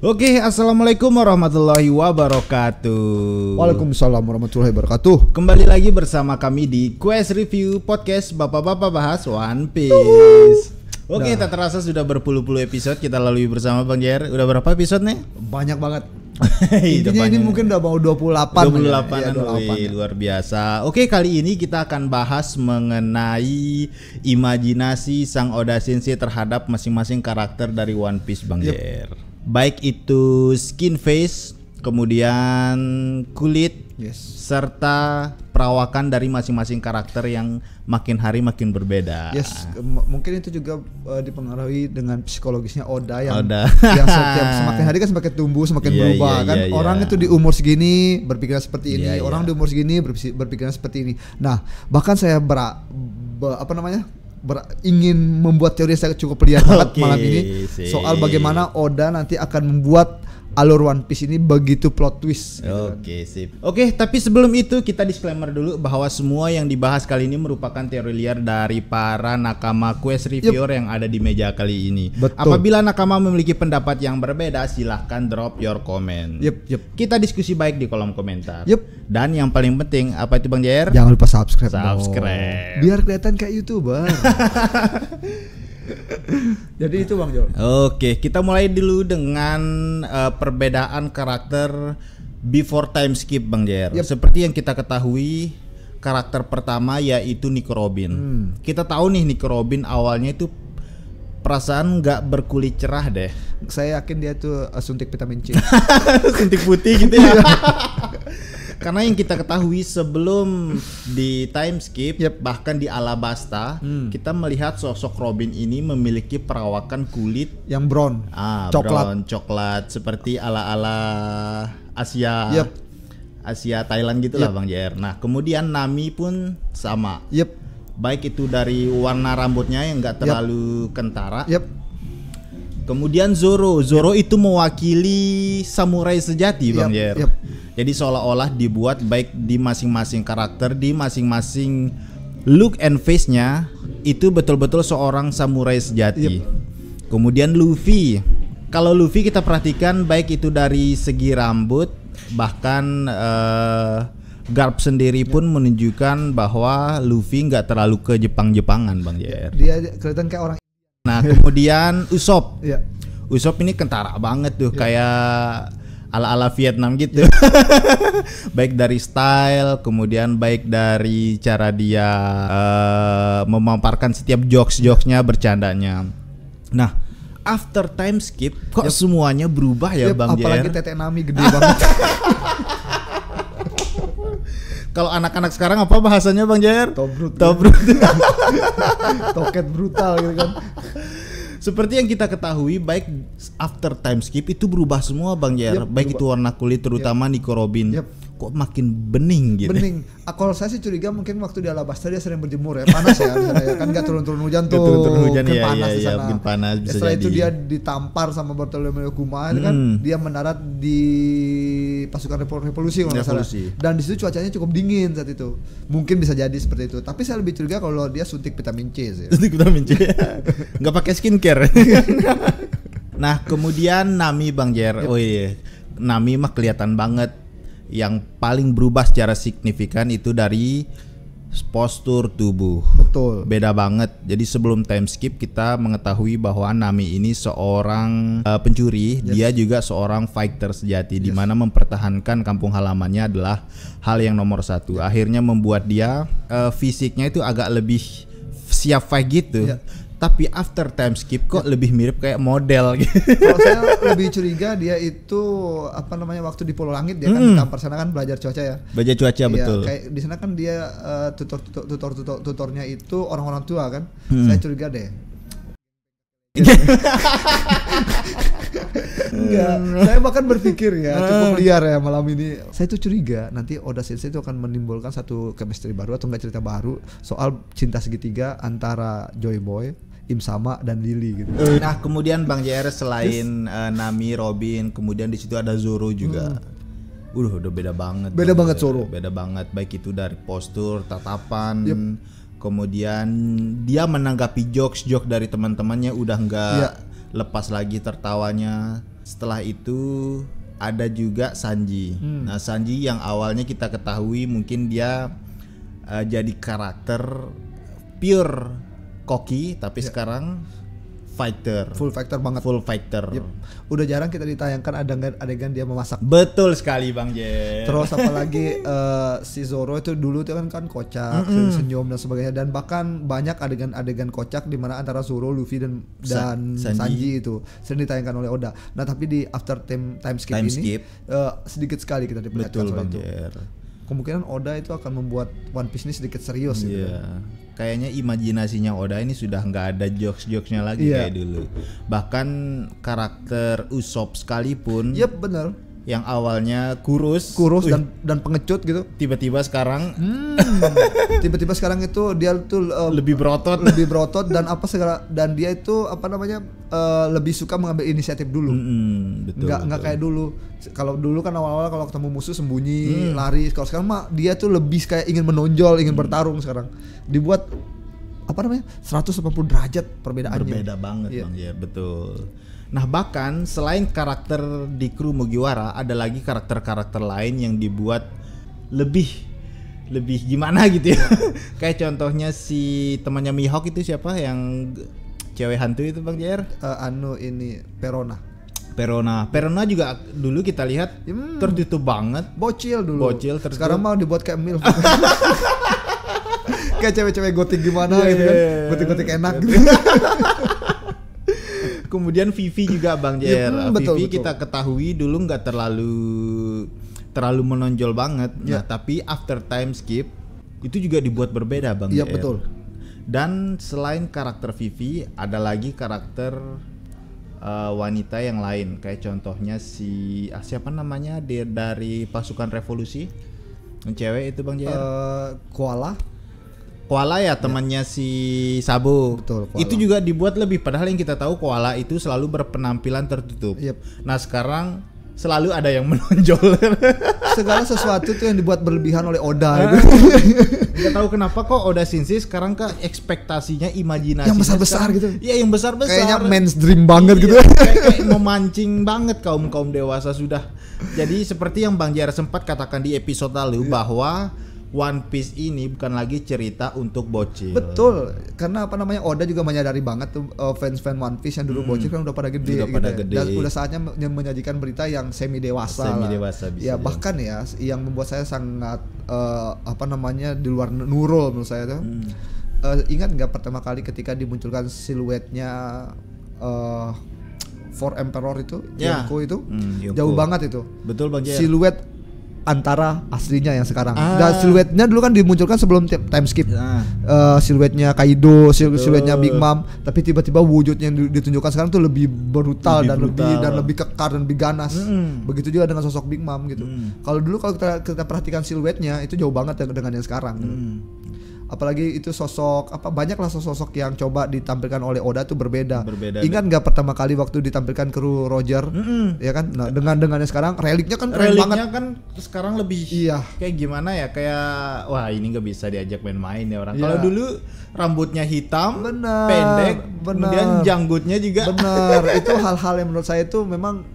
Oke, assalamualaikum warahmatullahi wabarakatuh. Waalaikumsalam warahmatullahi wabarakatuh. Kembali lagi bersama kami di Quest Review Podcast Bapak-bapak bahas One Piece. Oke, tak terasa sudah berpuluh-puluh episode kita lalui bersama Bang Jer. Udah berapa episode nih? Banyak banget. Intinya ini mungkin udah mau 28. 28-an, luar biasa. Oke, kali ini kita akan bahas mengenai imajinasi Sang Oda Sensei terhadap masing-masing karakter dari One Piece, Bang Jer. Baik itu skin face, kemudian kulit, serta perawakan dari masing-masing karakter yang makin hari makin berbeda. Mungkin itu juga dipengaruhi dengan psikologisnya Oda yang semakin hari kan semakin tumbuh, semakin berubah kan. Orang itu di umur segini berpikiran seperti ini, orang di umur segini berpikiran seperti ini. Nah, bahkan saya ingin membuat teori yang cukup liar banget malam ini soal bagaimana Oda nanti akan membuat alur One Piece ini begitu plot twist. Sip. Oke, tapi sebelum itu kita disclaimer dulu bahwa semua yang dibahas kali ini merupakan teori liar dari para nakama Quest Reviewer yang ada di meja kali ini. Betul. Apabila nakama memiliki pendapat yang berbeda, silahkan drop your comment. Kita diskusi baik di kolom komentar. Dan yang paling penting apa itu Bang Jair? Jangan lupa subscribe. Biar kelihatan kayak YouTuber. Jadi itu Bang Jo. Oke, kita mulai dulu dengan perbedaan karakter before time skip Bang Jer. Seperti yang kita ketahui, karakter pertama yaitu Nico Robin. Kita tahu nih Nico Robin awalnya itu perasaan nggak berkulit cerah deh. Saya yakin dia tuh suntik vitamin C. Suntik putih gitu ya. Karena yang kita ketahui sebelum di time skip, bahkan di Alabasta, kita melihat sosok Robin ini memiliki perawakan kulit yang brown, coklat seperti ala-ala Asia, Asia Thailand gitulah Bang JR. Nah, kemudian Nami pun sama. Baik itu dari warna rambutnya yang nggak terlalu kentara. Kemudian Zoro itu mewakili samurai sejati Bang Jer. Jadi seolah-olah dibuat baik di masing-masing karakter, di masing-masing look and face-nya itu betul-betul seorang samurai sejati. Kemudian Luffy. Kalau Luffy kita perhatikan baik itu dari segi rambut, bahkan garb sendiri pun menunjukkan bahwa Luffy nggak terlalu ke Jepang-Jepangan Bang Jer. Dia kelihatan kayak orang. Nah, kemudian Usopp. Usopp ini kentara banget tuh, kayak ala-ala Vietnam gitu. Baik dari style, kemudian baik dari cara dia memaparkan setiap jokes-jokesnya, bercandanya. Nah, after time skip kok semuanya berubah ya Bang Jer? Apalagi tete Nami gede banget. Kalau anak-anak sekarang apa bahasanya Bang Jer? Tobrut. Toket brutal gitu kan. Seperti yang kita ketahui, baik after time skip itu berubah semua Bang Jer. Baik itu warna kulit, terutama Nico Robin. Kok makin bening gitu. Kalau saya sih curiga mungkin waktu di Alabasta dia sering berjemur ya, panas ya di sana ya. Kan nggak turun-turun hujan tuh. Panas di sana. Mungkin panas bisa setelah jadi. itu dia ditampar sama Bartolomeo Kuma kan, dia mendarat di pasukan revolusi kalau nggak salah. Dan di situ cuacanya cukup dingin saat itu. Mungkin bisa jadi seperti itu. Tapi saya lebih curiga kalau dia suntik vitamin C sih. Suntik vitamin C. Nggak pakai skincare. Nah, kemudian Nami Bang Jer. Oh iya. Nami mah kelihatan banget. Yang paling berubah secara signifikan itu dari postur tubuh. Betul. Beda banget. Jadi sebelum time skip kita mengetahui bahwa Nami ini seorang pencuri, dia juga seorang fighter sejati, di mana mempertahankan kampung halamannya adalah hal yang nomor satu. Akhirnya membuat dia fisiknya itu agak lebih siap fight gitu. Tapi after time skip kok lebih mirip kayak model gitu. Kalau saya lebih curiga dia itu waktu di Pulau Langit dia kan ditampar sana kan belajar cuaca ya. Belajar cuaca betul. Kayak di sana kan dia tutornya itu orang-orang tua kan. Saya curiga deh. Enggak, saya bahkan berpikir cukup liar ya malam ini. Saya tuh curiga nanti Oda Sensei itu akan menimbulkan satu chemistry baru atau enggak cerita baru soal cinta segitiga antara Joy Boy, Im Sama dan Lily gitu. Nah, kemudian Bang JR selain Nami, Robin, kemudian di situ ada Zoro juga. Udah beda banget. Beda banget Zoro. Beda banget baik itu dari postur, tatapan, kemudian dia menanggapi jokes dari teman-temannya udah nggak lepas lagi tertawanya. Setelah itu ada juga Sanji. Nah, Sanji yang awalnya kita ketahui mungkin dia jadi karakter pure koki, tapi sekarang fighter. Full fighter banget. Full fighter. Yep. Udah jarang kita ditayangkan adegan dia memasak. Betul sekali Bang Jer. Terus apalagi si Zoro itu dulu itu kan kocak, senyum dan sebagainya, dan bahkan banyak adegan-adegan kocak di mana antara Zoro, Luffy dan Sanji itu sering ditayangkan oleh Oda. Nah, tapi di after time skip ini sedikit sekali kita diperlihatkan soal itu. Kemungkinan Oda itu akan membuat One Piece ini sedikit serius gitu. Kayaknya imajinasinya Oda ini sudah nggak ada jokes-jokesnya lagi kayak dulu. Bahkan karakter Usopp sekalipun, benar, yang awalnya kurus dan pengecut gitu, tiba-tiba sekarang itu dia tuh lebih berotot dan apa segala, dan dia itu apa namanya lebih suka mengambil inisiatif dulu. Nggak kayak dulu. Kalau dulu kan awal-awal kalau ketemu musuh sembunyi, lari. Kalau sekarang mah dia tuh lebih kayak ingin menonjol, ingin bertarung. Sekarang dibuat apa namanya 180 derajat perbedaannya. Berbeda banget Bang ya, betul. Nah, bahkan selain karakter di kru Mugiwara, ada lagi karakter-karakter lain yang dibuat lebih gimana gitu ya. Kayak contohnya si temannya Mihawk itu siapa yang cewek hantu itu Bang JR? Perona juga dulu kita lihat tertutup banget, bocil tertutup. Sekarang mau dibuat kayak MILF. Kayak cewek-cewek gotik gimana gitu kan, gotik-gotik enak gitu. Kemudian Vivi juga Bang JR. Vivi kita ketahui dulu nggak terlalu menonjol banget. Nah, tapi after time skip itu juga dibuat berbeda Bang JR. Betul. Dan selain karakter Vivi, ada lagi karakter wanita yang lain. Kayak contohnya si siapa namanya dia dari pasukan revolusi, yang cewek itu Bang JR. Koala ya, temannya si Sabo. Betul, itu juga dibuat lebih, padahal yang kita tahu Koala itu selalu berpenampilan tertutup. Nah, sekarang selalu ada yang menonjol. Segala sesuatu tuh yang dibuat berlebihan oleh Oda itu. Gak tahu kenapa kok Oda Sensei sekarang ekspektasinya, imajinasinya yang besar-besar gitu. Iya, yang besar-besar. Kayaknya men's dream banget gitu. Kayak memancing banget kaum dewasa sudah. Jadi seperti yang Bang JR sempat katakan di episode lalu bahwa One Piece ini bukan lagi cerita untuk bocil. Betul, karena apa namanya Oda juga menyadari banget tuh fans-fans One Piece yang dulu bocil kan udah pada gede, dan udah saatnya menyajikan berita yang semi dewasa. Ya bahkan ya yang membuat saya sangat di luar Nurul menurut saya tuh. Ingat nggak pertama kali ketika dimunculkan siluetnya Four Emperor itu, Yonko itu, jauh banget itu. Betul Bang Jaya. Siluet antara aslinya yang sekarang. Dan siluetnya dulu kan dimunculkan sebelum time skip. Siluetnya Kaido, siluetnya Big Mom, tapi tiba-tiba wujudnya yang ditunjukkan sekarang tuh lebih brutal dan lebih kekar dan lebih ganas. Begitu juga dengan sosok Big Mom gitu. Kalau dulu kalau kita perhatikan siluetnya itu jauh banget dengan yang sekarang. Apalagi itu sosok banyaklah sosok yang coba ditampilkan oleh Oda tuh berbeda. Ingat nggak pertama kali waktu ditampilkan kru Roger, ya kan? Nah, dengan yang sekarang reliknya kan keren banget. Reliknya kan sekarang lebih kayak gimana ya? Kayak wah ini nggak bisa diajak main-main ya orang. Kalau dulu rambutnya hitam, pendek, kemudian janggutnya juga. Bener. Itu hal-hal yang menurut saya itu memang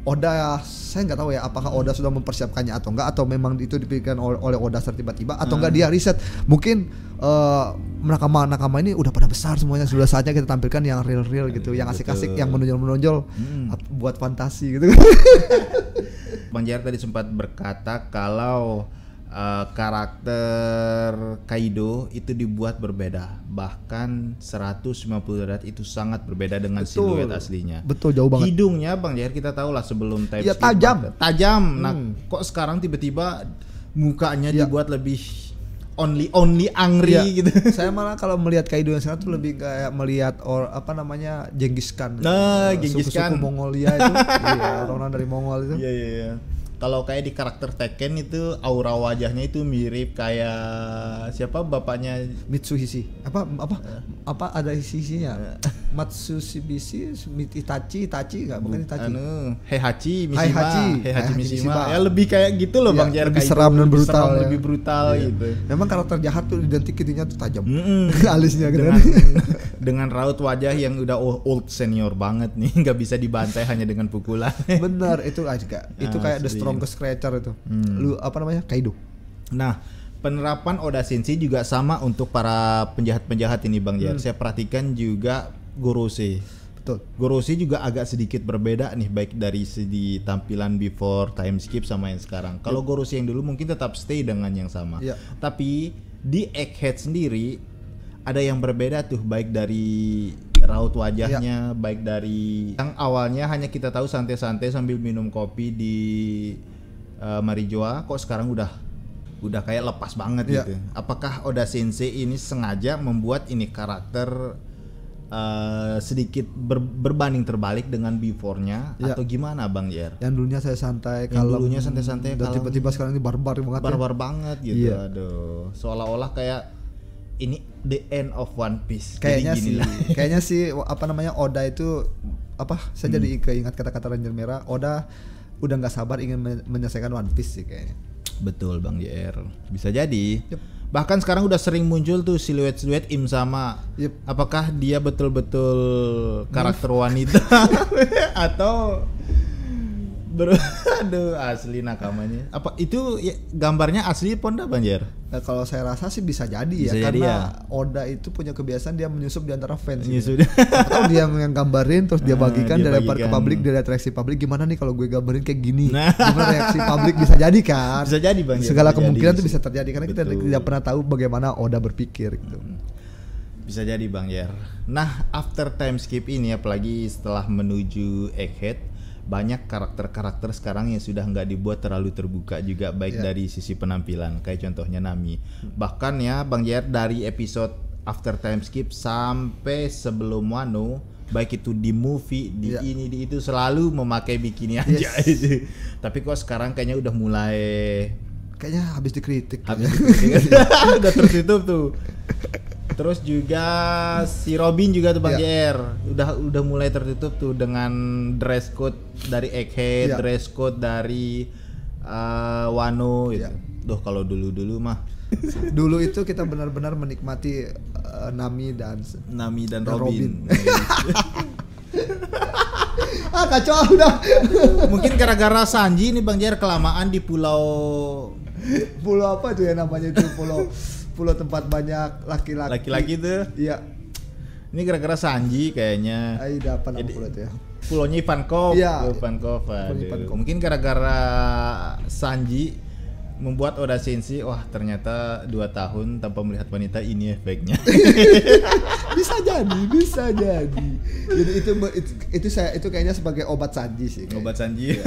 Oda, saya nggak tahu ya apakah Oda sudah mempersiapkannya atau enggak, atau memang itu dipikirkan oleh Oda tiba-tiba atau enggak dia riset. Mungkin nakama ini udah pada besar semuanya, sudah saatnya kita tampilkan yang real gitu, yang asik-asik, yang menonjol buat fantasi gitu. Bang JR tadi sempat berkata kalau karakter Kaido itu dibuat berbeda, bahkan 150 derajat itu sangat berbeda dengan siluet aslinya. Betul, jauh banget. Hidungnya Bang JR kita tahu lah sebelum time skip tajam. Nah, kok sekarang tiba-tiba mukanya dibuat lebih only angry gitu. Saya malah kalau melihat Kaido yang sekarang tuh lebih kayak melihat Genghis Khan. Genghis Khan. Suku Mongolia itu, orang-orang dari Mongol itu. Iya. Kalau kayak di karakter Tekken itu aura wajahnya itu mirip kayak siapa bapaknya Mitsubishi. Apa ada isinya? Matsubishi, Itachi enggak, bukan Itachi. Heihachi Mishima. Ya lebih kayak gitu loh Bang JR, lebih seram dan brutal. Lebih brutal gitu. Memang karakter jahat tuh identik intinya tuh tajam. Alisnya gitu. dengan raut wajah yang udah old senior banget nih, nggak bisa dibantai hanya dengan pukulan. Bener, itu kayak the strongest creature itu. Lu apa namanya? Kaido. Nah, penerapan Oda Sensei juga sama untuk para penjahat-penjahat ini Bang Jer. Saya perhatikan juga Gorosei. Betul. Gorosei juga agak sedikit berbeda nih, baik dari segi tampilan before time skip sama yang sekarang. Kalau Gorosei yang dulu mungkin tetap stay dengan yang sama. Tapi di Egghead sendiri ada yang berbeda tuh, baik dari raut wajahnya, baik dari yang awalnya hanya kita tahu santai-santai sambil minum kopi di Marijoa, kok sekarang udah kayak lepas banget gitu. Apakah Oda Sensei ini sengaja membuat ini karakter sedikit berbanding terbalik dengan before-nya atau gimana Bang Jer? Yang dulunya saya santai, kalau dulunya santai-santai, dan tiba-tiba sekarang ini barbar banget. Barbar banget gitu. Aduh, seolah-olah kayak ini the end of One Piece. Kayaknya sih apa namanya, Oda itu apa? Saya jadi keingat kata-kata Ranger Merah. Oda udah nggak sabar ingin menyelesaikan One Piece sih kayaknya. Betul Bang JR, bisa jadi. Bahkan sekarang udah sering muncul tuh siluet-siluet Im sama. Apakah dia betul-betul karakter wanita atau aduh asli nakamanya? Apa itu gambarnya asli Ponda Bang JR? Nah, kalau saya rasa sih bisa jadi karena Oda itu punya kebiasaan dia menyusup di antara fans. Atau dia yang gambarin terus dia bagikan ke publik, dari atraksi publik, gimana nih kalau gue gambarin kayak gini. Gimana reaksi publik, bisa jadi kan? Bisa jadi Bang. Segala kemungkinan itu bisa terjadi karena kita tidak pernah tahu bagaimana Oda berpikir gitu. Bisa jadi Bang Jer. Nah, after time skip ini apalagi setelah menuju Egghead, banyak karakter-karakter sekarang yang sudah nggak dibuat terlalu terbuka juga, baik dari sisi penampilan, kayak contohnya Nami. Bahkan ya Bang Jer, dari episode after time skip sampai sebelum Wano, baik itu di movie, di ini, di itu, selalu memakai bikini aja. Tapi kok sekarang kayaknya udah mulai habis dikritik. Udah tertutup tuh. Terus juga si Robin juga tuh Bang JR udah mulai tertutup tuh dengan dress code dari Egghead, dress code dari Wano gitu. Duh, kalau dulu mah dulu itu kita benar-benar menikmati Nami dan Robin. Kacau udah. Mungkin gara-gara Sanji nih Bang JR kelamaan di pulau apa tuh ya namanya itu, pulau tempat banyak laki-laki tuh. Iya. Ini gara-gara Sanji kayaknya. Aida apa nama pulau itu ya? Pulaunya Ivankov. Ivankov. Mungkin gara-gara Sanji membuat Oda Sensei, wah ternyata 2 tahun tanpa melihat wanita, ini efeknya. Bisa jadi. Jadi itu kayaknya sebagai obat Sanji sih. Kayaknya. Obat Sanji.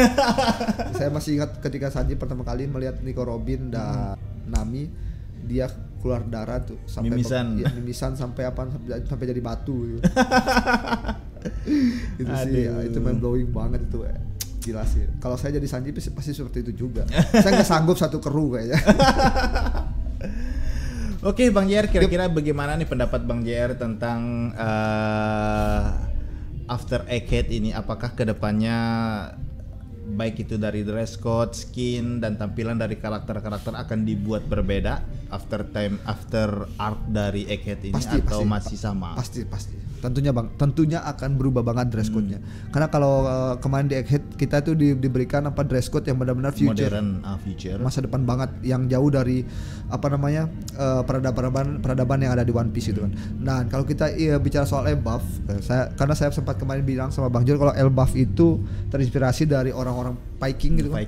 Saya masih ingat ketika Sanji pertama kali melihat Nico Robin dan Nami, dia keluar darah tuh sampai mimisan sampai jadi batu gitu. Itu sih itu mind blowing banget itu. Gila sih. Kalau saya jadi Sanji pasti seperti itu juga. Saya nggak sanggup satu kru kayaknya. Oke Bang JR, kira-kira bagaimana nih pendapat Bang JR tentang After Egghead ini? Apakah kedepannya baik itu dari dress code, skin, dan tampilan dari karakter-karakter akan dibuat berbeda after arc dari Egghead ini, atau masih sama? Pasti. Tentunya akan berubah banget dress code-nya. Karena kalau kemarin di Egghead kita tuh diberikan dress code yang benar-benar future, masa depan banget, yang jauh dari peradaban yang ada di One Piece itu kan. Nah, kalau kita bicara soal Elbaf, karena saya sempat kemarin bilang sama Bang Jor kalau Elbaf itu terinspirasi dari orang-orang Viking gitu kan.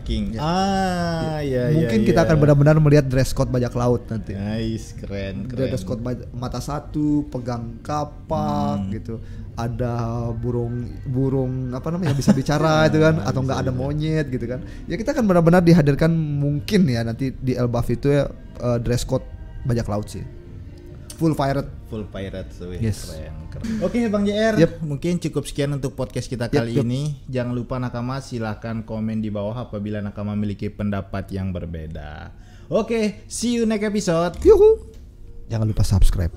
Mungkin kita akan benar-benar melihat dress code bajak laut nanti. Nice, keren. Dress code mata satu, pegang kapak gitu. Ada burung bisa bicara itu kan, atau enggak ada monyet gitu kan. Ya kita akan benar-benar dihadirkan mungkin ya nanti di Elbaf itu ya dress code bajak laut sih. Full pirate, keren. Oke Bang JR, mungkin cukup sekian untuk podcast kita kali ini. Jangan lupa nakama, silahkan komen di bawah apabila nakama memiliki pendapat yang berbeda. Oke, see you next episode. Jangan lupa subscribe.